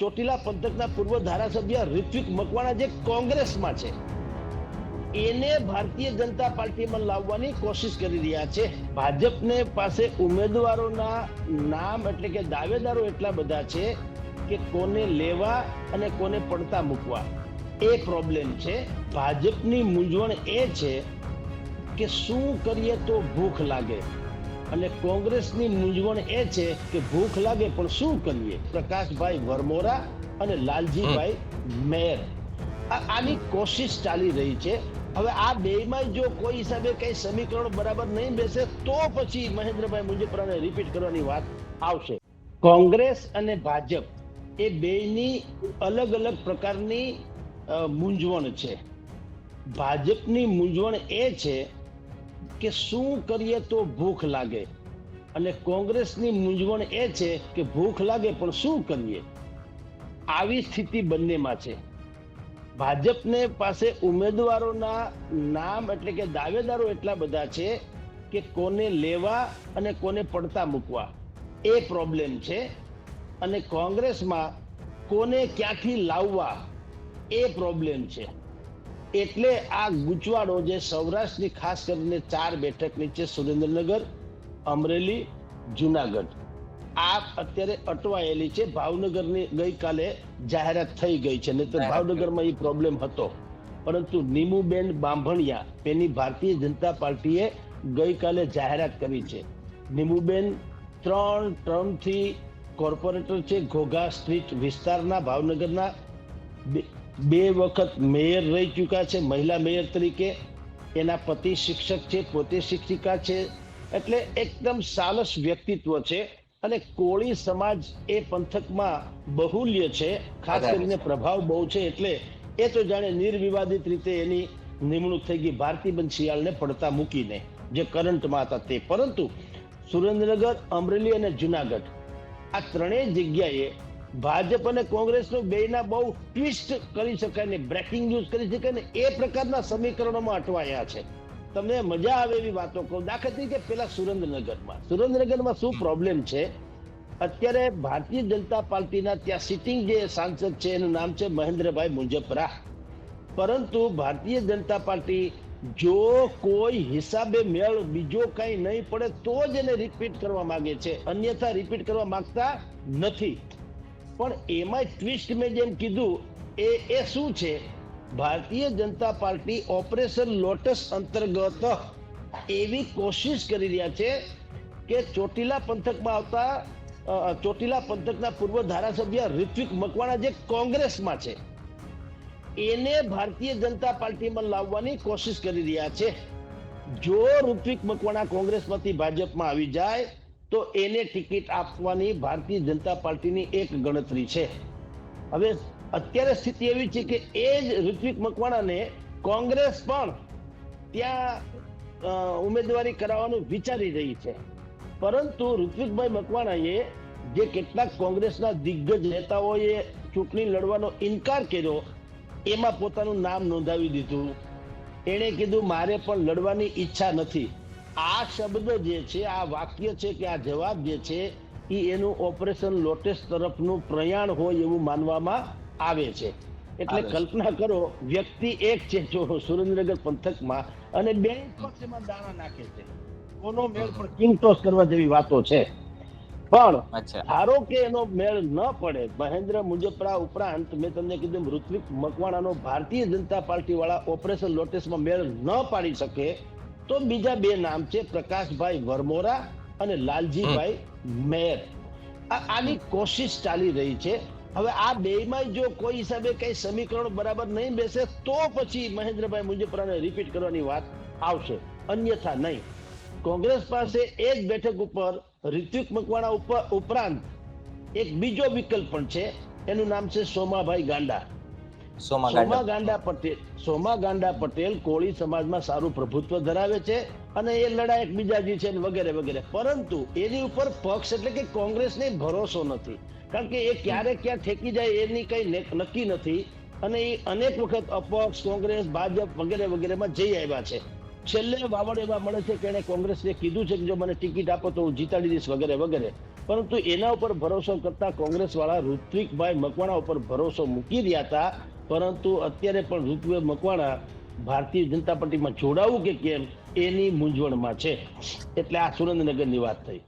ચોટીલા પંથકના પૂર્વ ધારાસભ્ય ઋત્વિક મકવાણા જે કોંગ્રેસમાં છે એને ભારતીય જનતા પાર્ટીમાં લાવવાની કોશિશ કરી રહ્યા છે. ભાજપને પાસે ઉમેદવારોના નામ એટલે કે દાવેદારો એટલા બધા છે કે કોને લેવા અને કોને પડતા મૂકવા એ પ્રોબ્લેમ છે. ભાજપની મૂંઝવણ એ છે કે શું કરીએ તો ભૂખ લાગે અને કોંગ્રેસની મૂંઝવણ એ છે કે ભૂખ લાગે પણ શું કરીએ. પ્રકાશભાઈ વરમોરા અને લાલજીભાઈ મેર આની કોશિશ ચાલી રહી છે. હવે આ બેમાં જો કોઈ હિસાબે કઈ સમીકરણ બરાબર નહીં બેસે તો પછી મહેન્દ્રભાઈ મુંજપરાને રિપીટ કરવાની વાત આવશે. કોંગ્રેસ અને ભાજપ એ બેની અલગ અલગ પ્રકારની મૂંઝવણ છે. ભાજપની મૂંઝવણ એ છે કે શું કરીએ તો ભૂખ લાગે અને કોંગ્રેસની મૂંઝવણ એ છે કે ભૂખ લાગે પણ શું કરીએ. આવી સ્થિતિ બંનેમાં છે. ભાજપને પાસે ઉમેદવારોના નામ એટલે કે દાવેદારો એટલા બધા છે કે કોને લેવા અને કોને પડતા મૂકવા એ પ્રોબ્લેમ છે અને કોંગ્રેસમાં કોને ક્યાંથી લાવવા એ પ્રોબ્લેમ છે. એટલે આ ગૂંચવાડો જે સૌરાષ્ટ્રની ખાસ કરીને 4 બેઠકની છે, સુરેન્દ્રનગર, અમરેલી, જુનાગઢ, આ અત્યારે અટવાયેલી છે. ભાવનગરની ગઈકાલે જાહેરાત થઈ ગઈ છે, નહીં તો ભાવનગરમાં એ પ્રોબ્લેમ હતો. પરંતુ નીમુબેન બાંભણિયા તેની ભારતીય જનતા પાર્ટીએ ગઈકાલે જાહેરાત કરી છે. નીમુબેન 3 ટર્મથી કોર્પોરેટર છે. ઘોઘા સ્ટ્રીટ વિસ્તારના ભાવનગરના 2 વખત મેયર રહી ચૂક્યા છે, મહિલા મેયર તરીકે. એના પતિ શિક્ષક છે, પોતે શિક્ષિકા છે. એટલે એકદમ સાલસ વ્યક્તિત્વ છે અને કોળી સમાજ એ પંથકમાં બહુલ્ય છે, ખાસ કરીને પ્રભાવ બહુ છે. એટલે એ તો જાણે નિર્વિવાદિત રીતે એની નિમણૂક થઈ ગઈ ભારતીબેન શિયાળને પડતા મૂકીને, જે કરંટમાં હતા તે. પરંતુ સુરેન્દ્રનગર, અમરેલી અને જુનાગઢ આ ત્રણેય જગ્યાએ ભાજપ અને કોંગ્રેસનો બેયના બહુ ટ્વિસ્ટ કરી શકાય ને બ્રેકિંગ ન્યૂઝ કરી શકાય ને એ પ્રકારના સમીકરણોમાં અટવાયા છે. તમને મજા આવે એવી વાતો કહું. દાખલા તરીકે પેલા સુરેન્દ્રનગરમાં શું પ્રોબ્લેમ છે. અત્યારે ભારતીય જનતા પાર્ટીના ત્યાં સિટિંગ જે સાંસદ છે એનું નામ છે મહેન્દ્રભાઈ મુંજપરા. પરંતુ ભારતીય જનતા પાર્ટી જો કોઈ હિસાબે મેળ બીજો કઈ નહીં પડે તો જ એને રિપીટ કરવા માંગે છે, અન્યથા રિપીટ કરવા માંગતા નથી. પણ એમાં ટ્વિસ્ટ મેં જેમ કીધું એ શું છે, Bharatiya Janata party operation lotus અંતર્ગત એવી કોશિશ કરી રહ્યા છે કે ચોટીલા પંથકમાં આવતા ચોટીલા પંથકના પૂર્વ ધારાસભ્ય ઋત્વિક મકવાણા જે કોંગ્રેસમાં છે એને ભારતીય જનતા પાર્ટીમાં લાવવાની કોશિશ કરી રહ્યા છે. જો ઋત્વિક મકવાણા કોંગ્રેસમાંથી ભાજપમાં આવી જાય તો એને ટિકિટ આપવાની ભારતીય જનતા પાર્ટીની એક ગણતરી છે. હવે અત્યારે સ્થિતિ એવી છે કે એ જ ઋત્વિક મકવાણાને કોંગ્રેસ પણ ત્યાં ઉમેદવારી કરાવવાનું વિચારી રહી છે. પરંતુ ઋત્વિકભાઈ મકવાણાએ જે કેટલાક કોંગ્રેસના દિગ્ગજ નેતાઓએ ચૂંટણી લડવાનો ઇનકાર કર્યો એમાં પોતાનું નામ નોંધાવી દીધું. એણે કીધું મારે પણ લડવાની ઈચ્છા નથી. આ શબ્દ જે છે, આ વાક્ય છે કે આ જવાબ જે છે એ એનું ઓપરેશન લોટસ તરફનું પ્રયાણ હોય એવું માનવામાં આવે છે. એટલે કલ્પના કરો, વ્યક્તિ એક છે જો સુરેન્દ્રનગર પંથકમાં અને 2 પક્ષમાં દાણા નાખે છે. કોનો મેળ પણ કિંગ ટોસ કરવા જેવી વાતો છે. પણ ધારો કે એનો મેળ ન પડે, મહેન્દ્ર મુંજપરા ઉપરાંત મેં તમને કીધું ઋત્વિક મકવાણાનો ભારતીય જનતા પાર્ટી વાળા ઓપરેશન લોટસમાં મેળ ન પાડી શકે તો બીજા 2 નામ છે, પ્રકાશભાઈ વરમોરા અને લાલજીભાઈ મેર. આની કોશિશ ચાલી રહી છે. હવે આ બેમાં જો કોઈ હિસાબે કઈ સમીકરણ બરાબર નહીં બેસે તો પછી મહેન્દ્રભાઈ મુંજપરાને રિપીટ કરવાની વાત આવશે, અન્યથા નહીં. કોંગ્રેસ પાસે એ જ બેઠક ઉપર ઋત્વિક મકવાણા ઉપરાંત એક બીજો વિકલ્પ પણ છે. એનું નામ છે સોમાભાઈ ગાંડા. સોમા ગાંડા પટેલ કોળી સમાજમાં સારું પ્રભુત્વ ધરાવે છે અને એ લડાયક મિજાજી છે વગેરે વગેરે. પરંતુ એની ઉપર પક્ષ એટલે કે કોંગ્રેસને ભરોસો નથી, કારણ કે એ ક્યારે ક્યાં ઠેકી જાય એની કઈ નક્કી નથી અને એ અનેક વખત અપક્ષ, કોંગ્રેસ, ભાજપ વગેરે વગેરેમાં જઈ આવ્યા છે. છેલ્લે વાવડ એવા મળે છે કે એને કોંગ્રેસને કીધું છે કે જો મને ટિકિટ આપો તો હું જીતાડી દઈશ વગેરે વગેરે, પરંતુ એના ઉપર ભરોસો કરતા કોંગ્રેસ વાળા ઋત્વિકભાઈ મકવાણા ઉપર ભરોસો મૂકી રહ્યા હતા. પરંતુ અત્યારે પણ ઋત્વિક મકવાણા ભારતીય જનતા પાર્ટીમાં જોડાવું કે કેમ એની મૂંઝવણમાં છે. એટલે આ સુરેન્દ્રનગરની વાત થઈ.